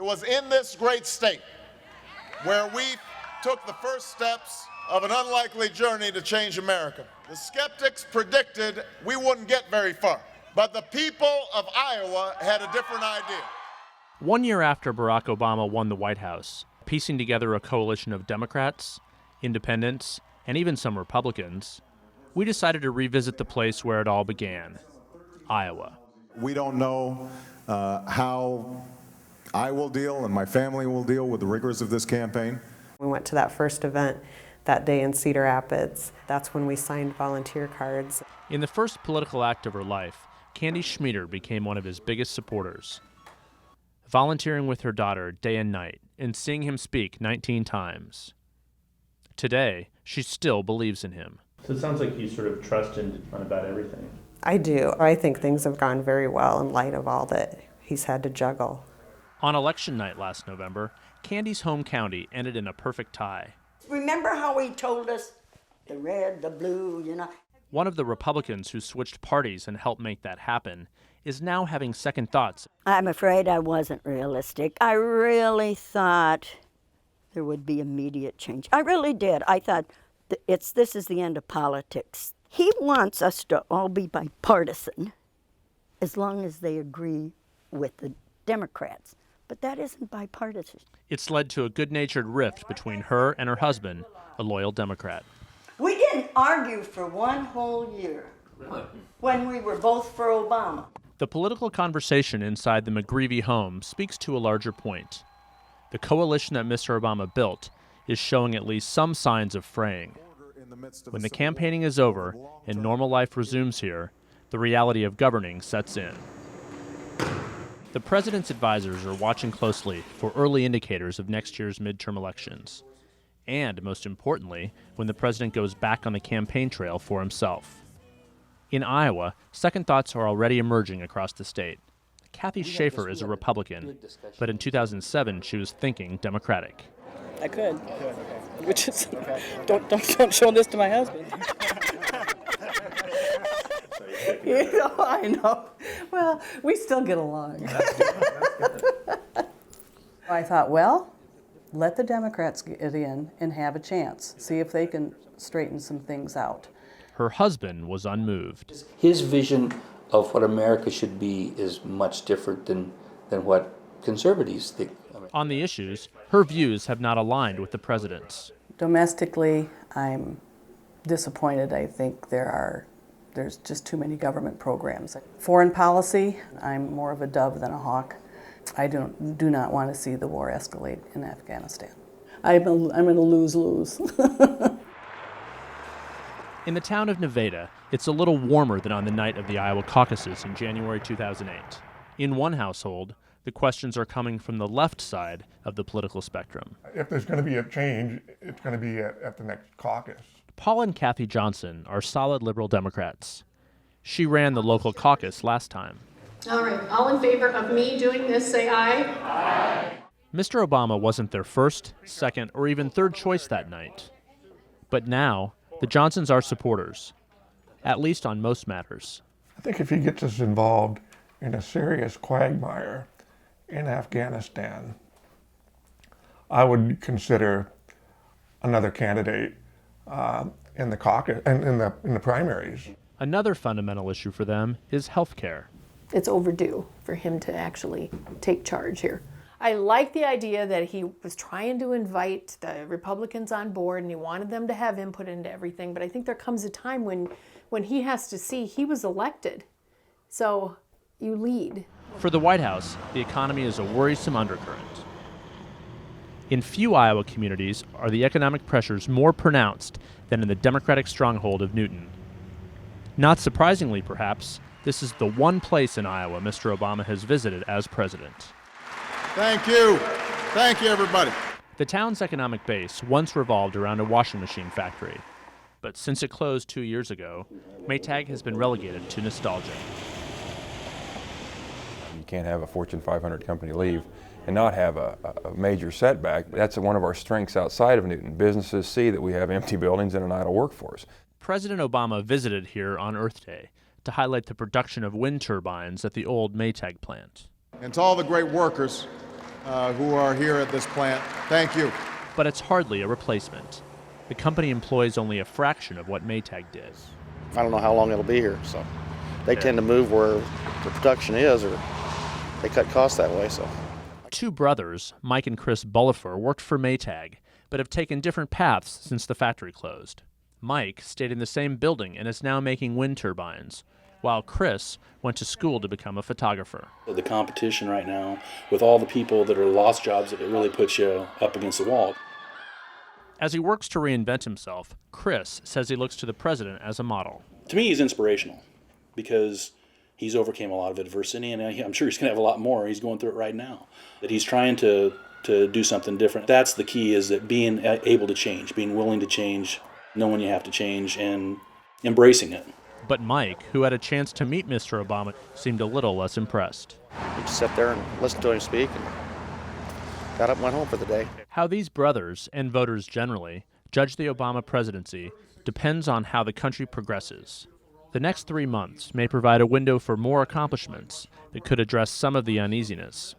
It was in this great state where we took the first steps of an unlikely journey to change America. The skeptics predicted we wouldn't get very far, but the people of Iowa had a different idea. 1 year after Barack Obama won the White House, piecing together a coalition of Democrats, independents, and even some Republicans, we decided to revisit the place where it all began, Iowa. We don't know how I will deal and my family will deal with the rigors of this campaign. We went to that first event that day in Cedar Rapids. That's when we signed volunteer cards. In the first political act of her life, Candy Schmieder became one of his biggest supporters, volunteering with her daughter day and night and seeing him speak 19 times. Today, she still believes in him. So it sounds like you sort of trust him on about everything. I do. I think things have gone very well in light of all that he's had to juggle. On election night last November, Candy's home county ended in a perfect tie. Remember how he told us the red, the blue, you know? One of the Republicans who switched parties and helped make that happen is now having second thoughts. I'm afraid I wasn't realistic. I really thought there would be immediate change. I really did. I thought this is the end of politics. He wants us to all be bipartisan as long as they agree with the Democrats. But that isn't bipartisan. It's led to a good-natured rift between her and her husband, a loyal Democrat. We didn't argue for one whole year. Really? When we were both for Obama. The political conversation inside the McGreevy home speaks to a larger point. The coalition that Mr. Obama built is showing at least some signs of fraying. When the campaigning is over and normal life resumes here, the reality of governing sets in. The president's advisors are watching closely for early indicators of next year's midterm elections. And, most importantly, when the president goes back on the campaign trail for himself. In Iowa, second thoughts are already emerging across the state. Kathy Schaefer is a Republican, but in 2007 she was thinking Democratic. I could, which is, don't show this to my husband. You know, I know. Well, we still get along. I thought, well, let the Democrats get in and have a chance. See if they can straighten some things out. Her husband was unmoved. His vision of what America should be is much different than what conservatives think. On the issues, her views have not aligned with the president's. Domestically, I'm disappointed. I think there's just too many government programs. Foreign policy, I'm more of a dove than a hawk. I do not want to see the war escalate in Afghanistan. I'm in a lose-lose. In the town of Nevada, it's a little warmer than on the night of the Iowa caucuses in January 2008. In one household, the questions are coming from the left side of the political spectrum. If there's going to be a change, it's going to be at the next caucus. Paul and Kathy Johnson are solid liberal Democrats. She ran the local caucus last time. All right, all in favor of me doing this, say aye. Aye. Mr. Obama wasn't their first, second, or even third choice that night. But now, the Johnsons are supporters, at least on most matters. I think if he gets us involved in a serious quagmire in Afghanistan, I would consider another candidate in the caucus and in the primaries. Another fundamental issue for them is health care. It's overdue for him to actually take charge here. I like the idea that he was trying to invite the Republicans on board and he wanted them to have input into everything, but I think there comes a time when he has to see he was elected. So you lead. For the White House, the economy is a worrisome undercurrent. In few Iowa communities are the economic pressures more pronounced than in the Democratic stronghold of Newton. Not surprisingly, perhaps, this is the one place in Iowa Mr. Obama has visited as president. Thank you. Thank you, everybody. The town's economic base once revolved around a washing machine factory, but since it closed 2 years ago, Maytag has been relegated to nostalgia. You can't have a Fortune 500 company leave and not have a major setback. That's one of our strengths outside of Newton. Businesses see that we have empty buildings and an idle workforce. President Obama visited here on Earth Day to highlight the production of wind turbines at the old Maytag plant. And to all the great workers who are here at this plant. Thank you. But it's hardly a replacement. The company employs only a fraction of what Maytag did. I don't know how long it'll be here, so they tend to move where the production is, or they cut costs that way. So, Two brothers, Mike and Chris Bullifer, worked for Maytag, but have taken different paths since the factory closed. Mike stayed in the same building and is now making wind turbines, while Chris went to school to become a photographer. The competition right now, with all the people that are lost jobs, it really puts you up against the wall. As he works to reinvent himself, Chris says he looks to the president as a model. To me, he's inspirational because he's overcame a lot of adversity, and I'm sure he's going to have a lot more. He's going through it right now. That he's trying to do something different. That's the key, is that being able to change, being willing to change, knowing you have to change, and embracing it. But Mike, who had a chance to meet Mr. Obama, seemed a little less impressed. we just sat there and listened to him speak, and got up and went home for the day. How these brothers, and voters generally, judge the Obama presidency depends on how the country progresses. The next 3 months may provide a window for more accomplishments that could address some of the uneasiness.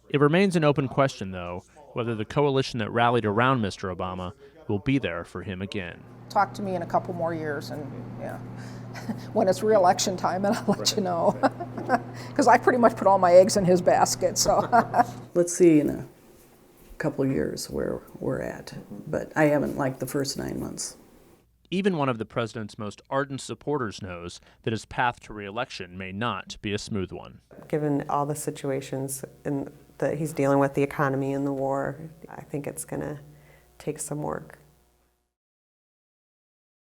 It remains an open question, though, whether the coalition that rallied around Mr. Obama will be there for him again. Talk to me in a couple more years, and when it's re-election time, and I'll let you know. Because I pretty much put all my eggs in his basket. So Let's see in a couple of years where we're at. But I haven't liked the first 9 months. Even one of the president's most ardent supporters knows that his path to re-election may not be a smooth one. Given all the situations that he's dealing with, the economy and the war, I think it's going to take some work.